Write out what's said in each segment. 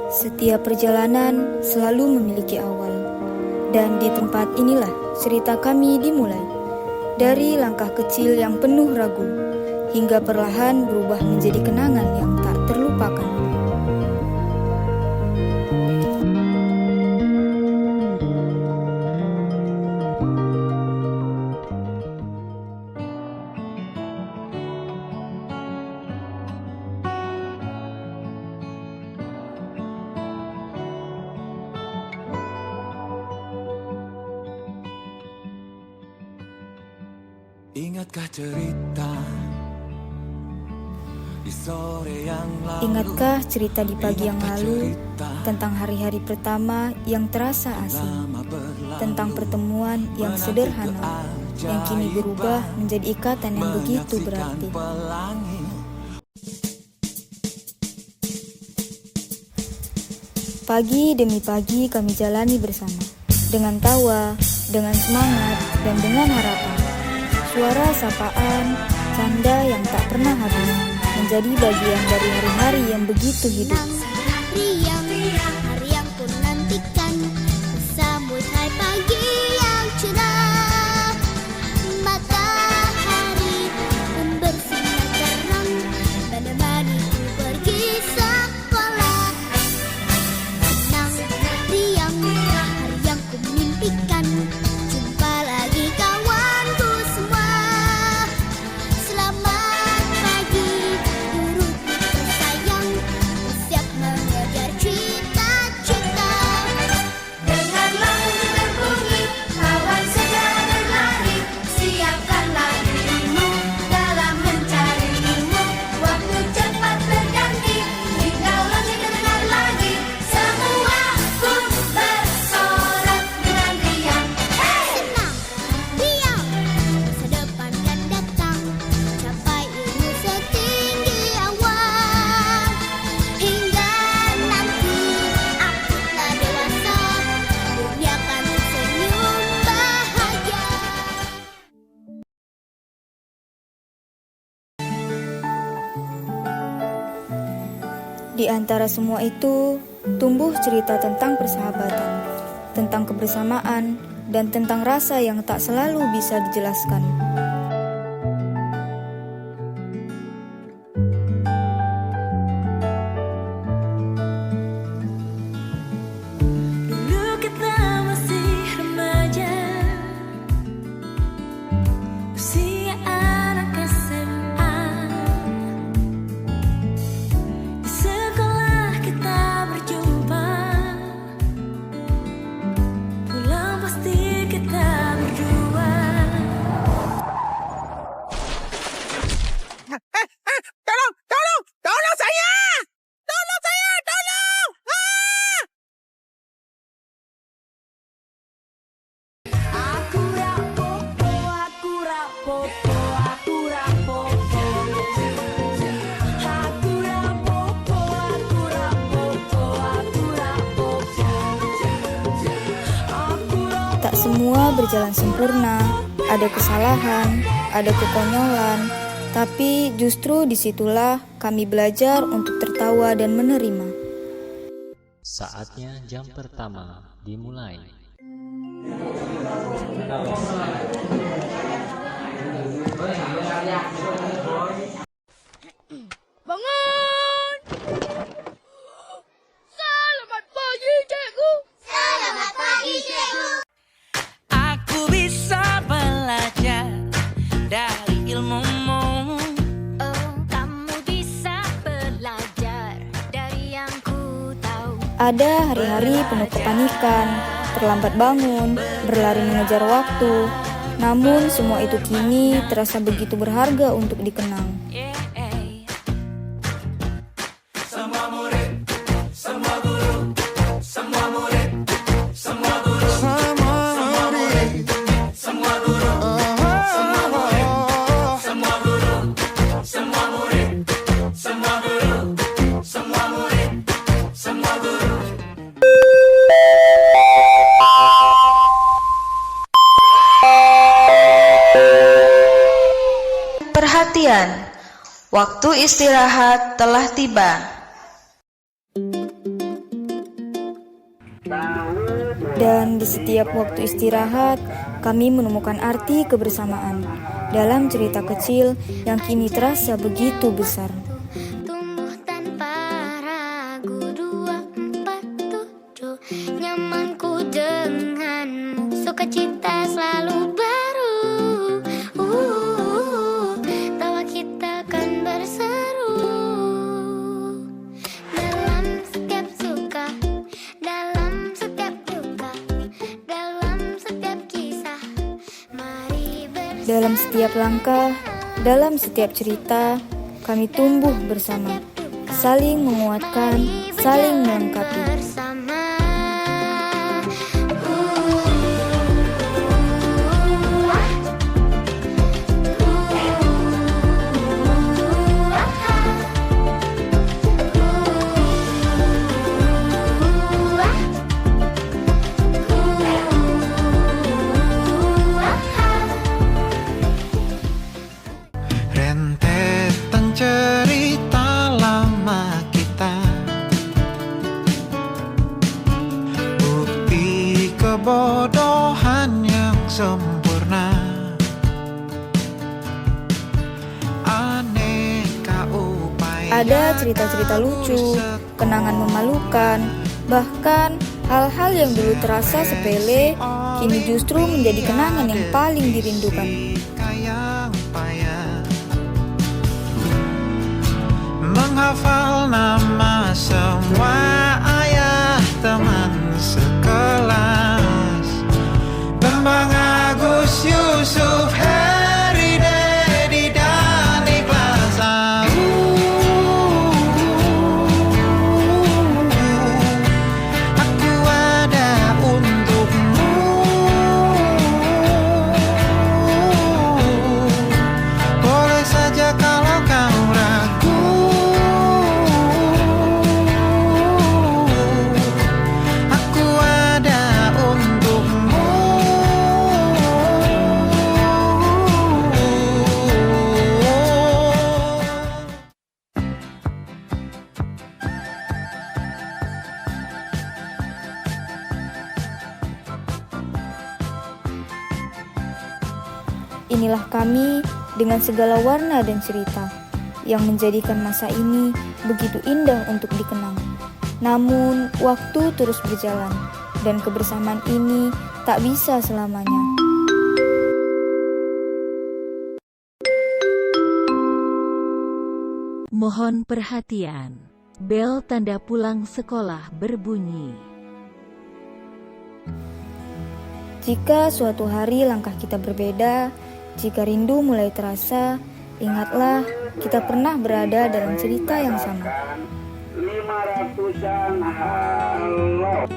Setiap perjalanan selalu memiliki awal, dan di tempat inilah cerita kami dimulai. Dari langkah kecil yang penuh ragu, hingga perlahan berubah menjadi kenangan yang tak terlupakan. Ingatkah cerita di sore yang lalu? Ingatkah cerita di pagi yang lalu tentang hari-hari pertama yang terasa asing, tentang pertemuan yang sederhana yang kini berubah menjadi ikatan yang begitu berarti. Pagi demi pagi kami jalani bersama, dengan tawa, dengan semangat, dan dengan harapan. Suara sapaan, canda yang tak pernah habis, menjadi bagian dari hari-hari yang begitu hidup. Hari yang ku nantikan, bersambut hai pagi yang cerah. Matahari pun bersinar terang, menemaniku pergi sekolah. Tenang, riang, hari yang ku mimpikan, jumpa lagi kawanku semua. Selamat pagi, guruku tersayang, siap mengejar cita-cita. Dengan lagu berbunyi, kawan segera berlari, siapkanlah dirimu dalam mencari ilmu. Waktu cepat berganti, tinggal lonceng dengar lagi, semua pun bersorak dengan riang. Senang, riang, masa depan kan datang, capai ilmu setinggi awan. Hingga nanti aku telah dewasa, dunia kan tersenyum bahagia. Di antara semua itu, tumbuh cerita tentang persahabatan, tentang kebersamaan, dan tentang rasa yang tak selalu bisa dijelaskan. Dulu kita masih remaja, usia anak SMA. Di sekolah kita berjumpa, pulang pasti kita berdua. Tolong saya! Tolong saya! Tolong! Aku rapopo, aku rapopo, aku rapopo. Aku rapopo, aku rapopo, aku rapopo. Tak semua berjalan sempurna, ada kesalahan, ada kekonyolan, tapi justru disitulah kami belajar untuk tertawa dan menerima. Saatnya jam pertama dimulai. Bangun! Selamat pagi, cikgu! Selamat pagi, cikgu! Aku bisa belajar dari ilmumu. Oh, kamu bisa belajar dari yang ku tahu. Ada hari-hari penuh kepanikan, terlambat bangun, berlari mengejar waktu. Namun semua itu kini terasa begitu berharga untuk dikenang. Yeah. Perhatian, waktu istirahat telah tiba. Dan di setiap waktu istirahat, kami menemukan arti kebersamaan dalam cerita kecil yang kini terasa begitu besar. Tumbuh tanpa ragu 247 nyamanku denganmu sukacita selalu baru tawa kita kan berseru dalam setiap suka dalam setiap duka dalam setiap kisah mari bersama Dalam setiap langkah, dalam setiap cerita, kami tumbuh bersama, saling menguatkan, saling melengkapi. bersama. Rentetan cerita lama kita, bukti kebodohan yang sempurna. Aneka upaya. Ada cerita-cerita lucu, kenangan memalukan, bahkan hal-hal yang dulu terasa sepele, kini justru menjadi kenangan yang paling dirindukan. Yang payah menghafal nama semua ayah teman sekelas, Bambang, Agus, Yusuf, Heri, Dedi, dan Ikhlas. Aku ada untukmu. Boleh saja kalau kau ragu, aku ada untukmu. Inilah kami dengan segala warna dan cerita yang menjadikan masa ini begitu indah untuk dikenang. Namun, waktu terus berjalan dan kebersamaan ini tak bisa selamanya. Mohon perhatian, bel tanda pulang sekolah berbunyi. Jika suatu hari langkah kita berbeda, jika rindu mulai terasa, ingatlah kita pernah berada dalam cerita yang sama. 500-an halo.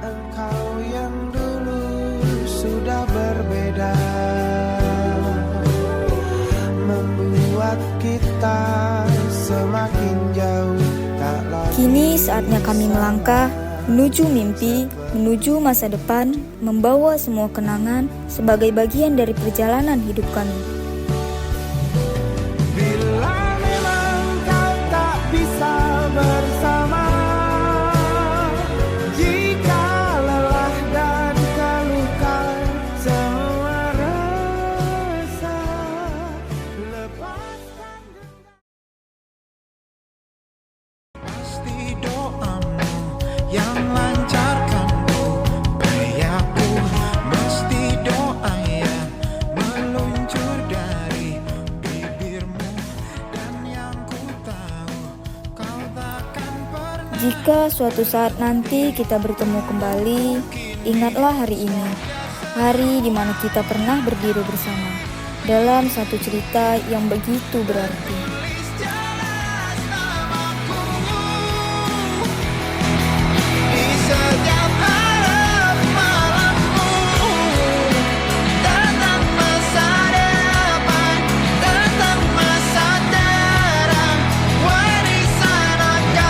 Engkau yang dulu sudah berbeda, membuat kita semakin jauh tak lagi. Kini saatnya kami melangkah menuju mimpi, menuju masa depan, membawa semua kenangan sebagai bagian dari perjalanan hidup kami. Bila memang kau tak bisa bersama, jika lelah dan keluhkan semua rasa, lepaskan pasti doamu yang lancarkanku, bayaku mesti doa yang meluncur dari bibirmu, dan yang ku tahu kau takkan pernah. Jika suatu saat nanti kita bertemu kembali, ingatlah hari ini, hari di mana kita pernah berdiri bersama dalam satu cerita yang begitu berarti. Di setiap malam malammu, tentang masa depan, tentang masa terang, warisan akan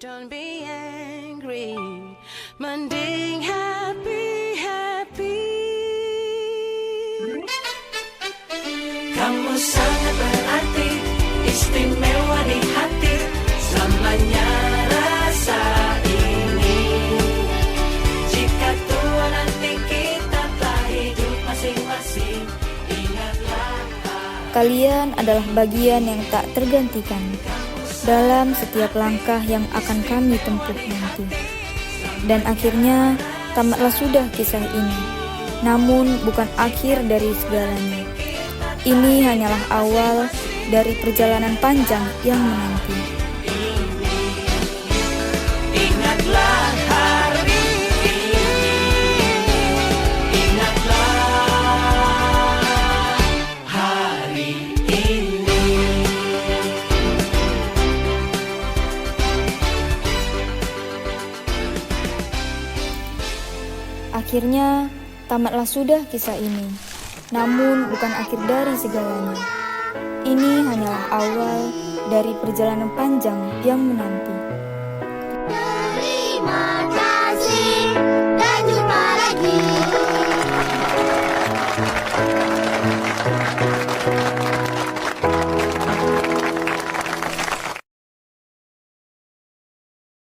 Don't be angry, mending happy. Kamu sangat berarti, istimewa di hati, selamanya rasa ini. Jika tua nanti kita telah hidup masing-masing, ingatlah. Kalian adalah bagian yang tak tergantikan dalam setiap langkah yang akan kami tempuh nanti. Dan akhirnya tamatlah sudah kisah ini, namun bukan akhir dari segalanya. Ini hanyalah awal dari perjalanan panjang yang menanti. Ingatlah hari ini, ingatlah hari ini. Akhirnya tamatlah sudah kisah ini, namun bukan akhir dari segalanya. Ini hanyalah awal dari perjalanan panjang yang menanti. Terima